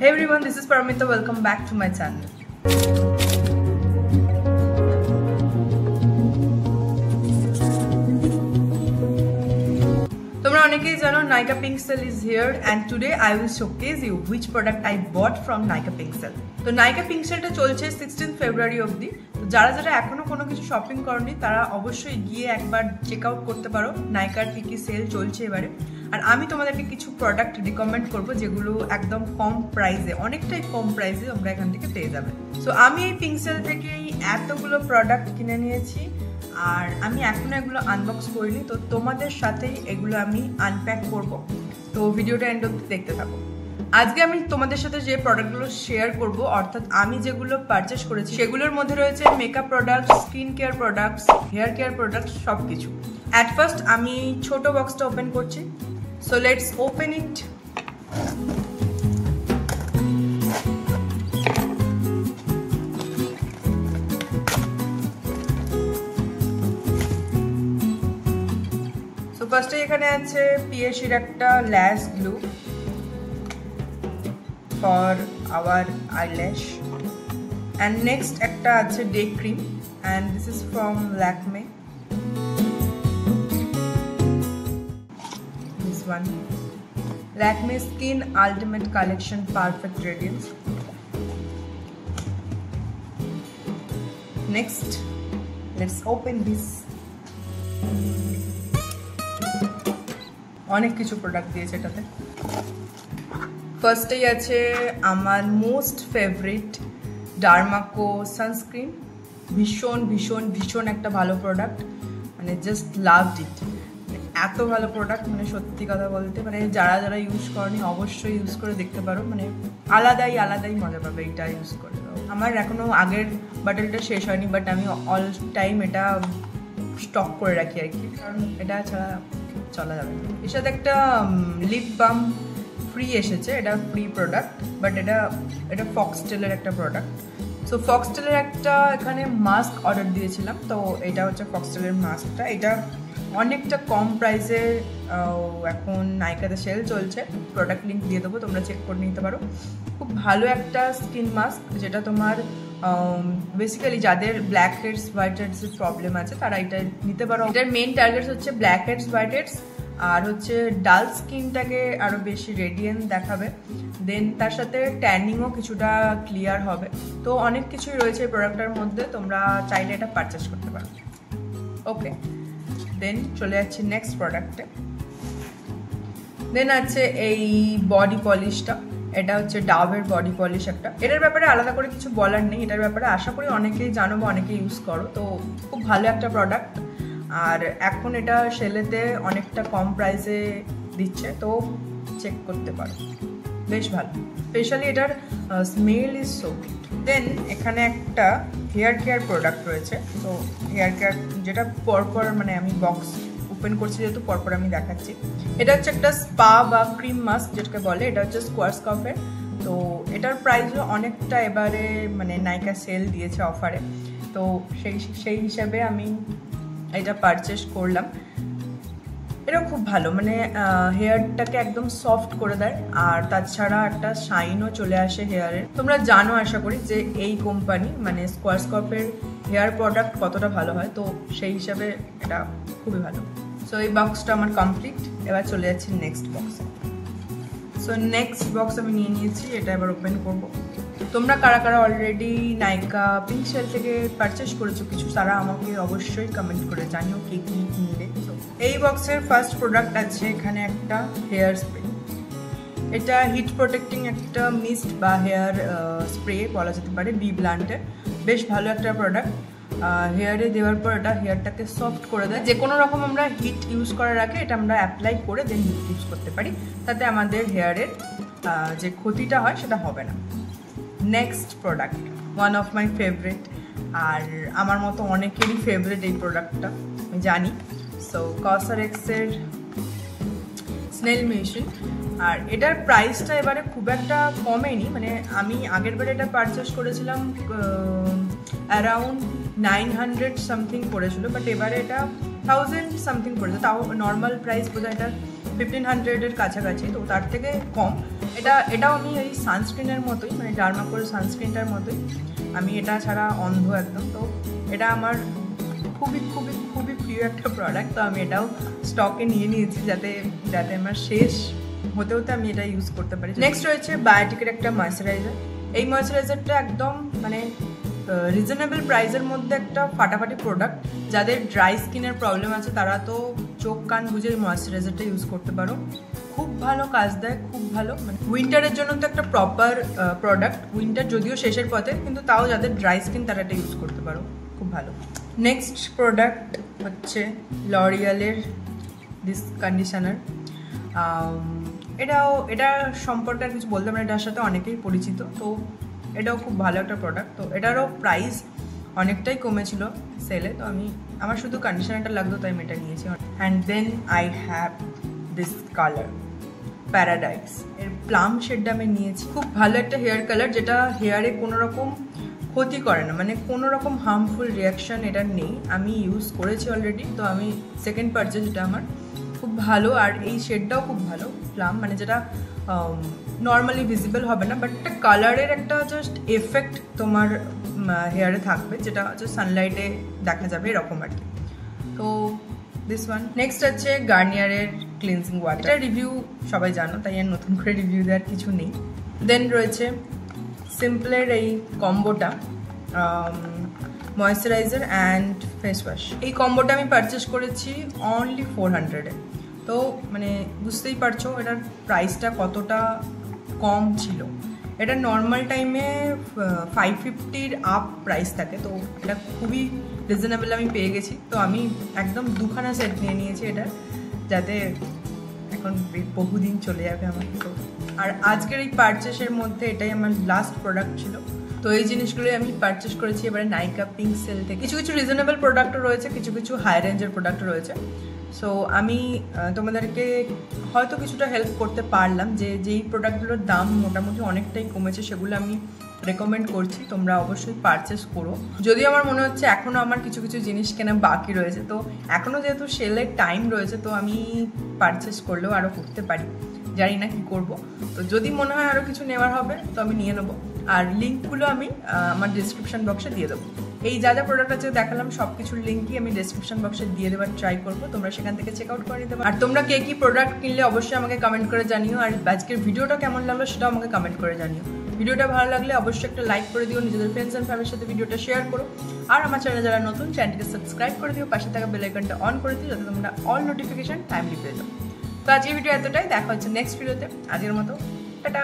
Hey everyone, this is Paramita. Welcome back to my channel. তোমরা অনেকেই জানো Nykaa Pink Cell is here and today I will showcase you which product I bought from Nykaa Pink Cell. তো Nykaa Pink Cell টা চলছে 16th February অবধি। তো যারা এখনো কোনো কিছু শপিং করনি তারা অবশ্যই গিয়ে একবার চেক আউট করতে পারো Nykaa কি কি সেল চলছে এবারে। আর আমি তোমাদেরকে কিছু প্রোডাক্ট রিকমেন্ড করব যেগুলো একদম কম প্রাইসে, অনেকটাই কম প্রাইসে তোমরা এখান থেকে পেয়ে যাবে। সো আমি এই পিঙ্ক সেল থেকে এতগুলো প্রোডাক্ট কিনে নিয়েছি আর আমি এখনো এগুলো আনবক্স করিনি, তো তোমাদের সাথেই এগুলো আমি আনপ্যাক করব। তো ভিডিওটা এন্ড অবধি দেখতে থাকো। আজকে আমি তোমাদের সাথে যে প্রোডাক্টগুলো শেয়ার করব, অর্থাৎ আমি যেগুলো পারচেস করেছি সেগুলোর মধ্যে রয়েছে makeup products, skin care products, hair care products, সব কিছু। অ্যাট ফার্স্ট আমি ছোট বক্সটা ওপেন করছি। So let's open it. So first এখানে আছে পিএসির একটা ল্যাশ glue for our eyelash, and next একটা আছে day cream, and this is from Lakme. One Lakme Skin Ultimate Collection Perfect Radiance. Next, let's open this. অনেক কিছু product দিয়েছে এটাতে। ফার্স্টেই আছে আমার মোস্ট ফেভারিট ডার্মাকো সানস্ক্রিন। ভীষণ ভীষণ ভীষণ একটা ভালো প্রোডাক্ট, মানে জাস্ট লাভড ইট। এত ভালো প্রোডাক্ট, মানে সত্যি কথা বলতে, মানে যারা ইউজ করেনি অবশ্যই ইউজ করে দেখতে পারো, মানে আলাদাই মজা পাবে এটা ইউজ করে। আমার এখনো আগের বাটলটা শেষ হয়নি, বাট আমি অল টাইম এটা স্টক করে রাখি আর কি, কারণ এটা ছাড়া চলা যাবে না। এর সাথে একটা লিপ বাম ফ্রি এসেছে, এটা ফ্রি প্রোডাক্ট, বাট এটা ফক্সটেলের একটা প্রোডাক্ট। সো ফক্সটেলের একটা এখানে মাস্ক অর্ডার দিয়েছিলাম, তো এটা হচ্ছে ফক্সটেলের মাস্কটা। এটা অনেকটা কম প্রাইসে এখন নাইকাতে সেল চলছে, প্রোডাক্ট লিঙ্ক দিয়ে দেবো, তোমরা চেক করে নিতে পারো। খুব ভালো একটা স্কিন মাস্ক, যেটা তোমার বেসিক্যালি যাদের ব্ল্যাক হেডস হোয়াইট হেডসের প্রবলেম আছে তারা এটা নিতে পারো। এটার মেন টার্গেট হচ্ছে ব্ল্যাক হেডস হোয়াইট হেডস, আর হচ্ছে ডাল স্কিনটাকে আরও বেশি রেডিয়েন্ট দেখাবে, দেন তার সাথে ট্যানিংও কিছুটা ক্লিয়ার হবে। তো অনেক কিছুই রয়েছে এই প্রোডাক্টটার মধ্যে, তোমরা চাইলে এটা পারচেস করতে পারো। ওকে, দেন চলে যাচ্ছি নেক্সট প্রোডাক্টে। দেন আছে এই বডি পলিশটা, এটা হচ্ছে ডাবের বডি পলিশ একটা। এটার ব্যাপারে আলাদা করে কিছু বলার নেই, এটার ব্যাপারে আশা করি অনেকেই জানো বা অনেকেই ইউজ করো। তো খুব ভালো একটা প্রোডাক্ট, আর এখন এটা সেলেতে অনেকটা কম প্রাইসে দিচ্ছে, তো চেক করতে পারো, বেশ ভালো। স্পেশালি এটার স্মেল ইজ সো গুড। দেন এখানে একটা হেয়ার কেয়ার প্রোডাক্ট রয়েছে। তো হেয়ার কেয়ার যেটা পরপর, মানে আমি বক্স ওপেন করছি যেহেতু পরপর আমি দেখাচ্ছি। এটা হচ্ছে একটা স্পা বা ক্রিম মাস্ক যেটাকে বলে, এটা হচ্ছে স্কোয়ারস্কপের। তো এটার প্রাইসও অনেকটা এবারে মানে নাইকা সেল দিয়েছে অফারে, তো সেই হিসাবে আমি এটা পারচেস করলাম। এটা খুব ভালো, মানে হেয়ারটাকে একদম সফট করে দেয়, আর তাছাড়া একটা শাইনও চলে আসে হেয়ারে। তোমরা জানো আশা করি যে এই কোম্পানি মানে স্কোয়ারস্কপের হেয়ার প্রোডাক্ট কতটা ভালো হয়, তো সেই হিসাবে এটা খুবই ভালো। সো এই বক্সটা আমার কমপ্লিট, এবার চলে যাচ্ছি নেক্সট বক্সে। সো নেক্সট বক্স আমি নিয়ে নিয়েছি, এটা এবার ওপেন করব। তোমরা কারা অলরেডি নাইকা পিঙ্ক সেল থেকে পারচেস করেছো কিছু, তারা আমাকে অবশ্যই কমেন্ট করে জানিও কি কি কিনলে। এই বক্সের ফার্স্ট প্রোডাক্ট আছে এখানে একটা হেয়ার স্প্রে। এটা হিট প্রোটেক্টিং একটা মিস্ট বা হেয়ার স্প্রে বলা যেতে পারে, বি ব্লান্টের। বেশ ভালো একটা প্রোডাক্ট, হেয়ারে দেওয়ার পর এটা হেয়ারটাকে সফট করে দেয়। যে কোনো রকম আমরা হিট ইউজ করার আগে এটা আমরা অ্যাপ্লাই করে দেন হিট ইউজ করতে পারি, তাতে আমাদের হেয়ারের যে ক্ষতিটা হয় সেটা হবে না। Next product, one of my favourite, আর আমার মতো অনেকেরই ফেভারিট এই প্রোডাক্টটা আমি জানি। সো কসারেক্সের স্নেল মেশিন, আর এটার প্রাইসটা এবারে খুব একটা কমেনি, মানে আমি আগের বারে এটা পারচেস করেছিলাম অ্যারাউন্ড 900 সামথিং পড়েছিল, বাট এবারে এটা 1000 সামথিং পড়েছে। তাও নর্মাল প্রাইস বোধহয় এটা 1500-এর কাছাকাছি, তো তার থেকে কম। এটাও আমি এই সানস্ক্রিনের মতোই, মানে ডার্মাকোর সানস্ক্রিনটার মতোই। আমি এটা ছাড়া অন্ধ একদম। তো এটা আমার খুবই খুবই খুবই প্রিয় একটা প্রোডাক্ট। তো আমি এটাও স্টকে নিয়ে নিয়েছি যাতে আমার শেষ হতে হতে আমি এটা ইউজ করতে পারি। নেক্সট রয়েছে বায়োটিকের একটা ময়েশ্চারাইজার। এই ময়েশ্চারাইজারটা একদম মানে রিজনেবল প্রাইসের মধ্যে একটা ফাটাফাটি প্রোডাক্ট। যাদের ড্রাই স্কিনের প্রবলেম আছে তারা তো চোখ কান বুঝে এই ময়েশ্চারাইজারটা ইউজ করতে পারো। খুব ভালো কাজ দেয়, খুব ভালো। মানে উইন্টারের জন্য তো একটা প্রপার প্রোডাক্ট। উইন্টার যদিও শেষের পথে, কিন্তু তাও যাদের ড্রাই স্কিন তারা এটা ইউজ করতে পারো, খুব ভালো। নেক্সট প্রোডাক্ট হচ্ছে লরিয়ালের দিস কন্ডিশনার। এটা সম্পর্কে আর কিছু বলতে পারি, এটার সাথে অনেকেই পরিচিত। তো এটাও খুব ভালো একটা প্রোডাক্ট। তো এটারও প্রাইস অনেকটাই কমেছিল সেলে। তো আমার শুধু কন্ডিশনারটা লাগতো, তাই আমি এটা নিয়েছি। And then I have this colour paradise এর প্লাম শেডটা আমি নিয়েছি। খুব ভালো একটা হেয়ার কালার, যেটা হেয়ারে কোনো রকম ক্ষতি করে না, মানে কোনো রকম হার্মফুল রিয়াকশান এটার নেই। আমি ইউজ করেছি অলরেডি, তো আমি সেকেন্ড পারচেজ এটা আমার। খুব ভালো। আর এই শেডটাও খুব ভালো প্লাম, মানে যেটা নর্মালি ভিজিবল হবে না, বাট একটা কালারের একটা জাস্ট এফেক্ট তোমার হেয়ারে থাকবে, যেটা হচ্ছে সানলাইটে দেখা যাবে এরকম আর কি। তো দিস ওয়ান। নেক্সট হচ্ছে গার্নিয়ারের ক্লিনজিং ওয়াটার। এটা রিভিউ সবাই জানো, তাই আর নতুন করে রিভিউ দেওয়ার কিছু নেই। দেন রয়েছে সিম্পলের এই কম্বোটা, ময়েশ্চারাইজার অ্যান্ড ফেস ওয়াশ। এই কম্বোটা আমি পারচেস করেছি অনলি 400-এ। তো মানে বুঝতেই পারছো এটার প্রাইসটা কতটা কম ছিল। এটা নর্মাল টাইমে 550-র আপ প্রাইস থাকে, তো এটা খুবই রিজনেবল আমি পেয়ে গেছি। তো আমি একদম 2খানা সেট নিয়ে নিয়েছি এটা, যাতে এখন বহুদিন চলে যাবে আমার। তো আর আজকের এই পারচেসের মধ্যে এটাই আমার লাস্ট প্রোডাক্ট ছিল। তো এই জিনিসগুলোই আমি পারচেস করেছি এবারে নাইকা পিঙ্ক সেল থেকে। কিছু কিছু রিজনেবল প্রোডাক্টও রয়েছে, কিছু কিছু হাই রেঞ্জের প্রোডাক্টও রয়েছে। সো আমি তোমাদেরকে হয়তো কিছুটা হেল্প করতে পারলাম, যেই প্রোডাক্টগুলোর দাম মোটামুটি অনেকটাই কমেছে সেগুলো আমি রেকমেন্ড করছি। তোমরা অবশ্যই পারচেস করো। যদিও আমার মনে হচ্ছে এখনও আমার কিছু কিছু জিনিস কেনা বাকি রয়েছে, তো এখনও যেহেতু সেলের টাইম রয়েছে, তো আমি পারচেস করলেও আরও করতে পারি, জানি না কী করবো। তো যদি মনে হয় আরও কিছু নেওয়ার হবে তো আমি নিয়ে নেবো। আর লিঙ্কগুলো আমি আমার ডিসক্রিপশন বক্সে দিয়ে দেবো। এই যা প্রোডাক্ট আছে দেখালাম সব কিছুর লিঙ্কই আমি ডিসক্রিপশন বক্সে দিয়ে দেওয়ার ট্রাই করবো। তোমরা সেখান থেকে চেক আউট করে নিতে পারো। আর তোমরা কে কী প্রোডাক্ট কিনলে অবশ্যই আমাকে কমেন্ট করে জানিও। আর আজকের ভিডিওটা কেমন লাগলো সেটাও আমাকে কমেন্ট করে জানিও। ভিডিওটা ভালো লাগলে অবশ্যই একটা লাইক করে দিও, নিজেদের ফ্রেন্ডস অ্যান্ড ফ্যামিলির সাথে ভিডিওটা শেয়ার করো। আর আমার চ্যানেলে যারা নতুন, চ্যানেলটিকে সাবস্ক্রাইব করে দিও, পাশে থাকা বেল আইকনটা অন করে দিও, যাতে তোমরা অল নোটিফিকেশন টাইমলি পেয়ে যাও। তো আজকের ভিডিও এতটাই, দেখা হচ্ছে নেক্সট ভিডিওতে। আজকের মতো টাটা।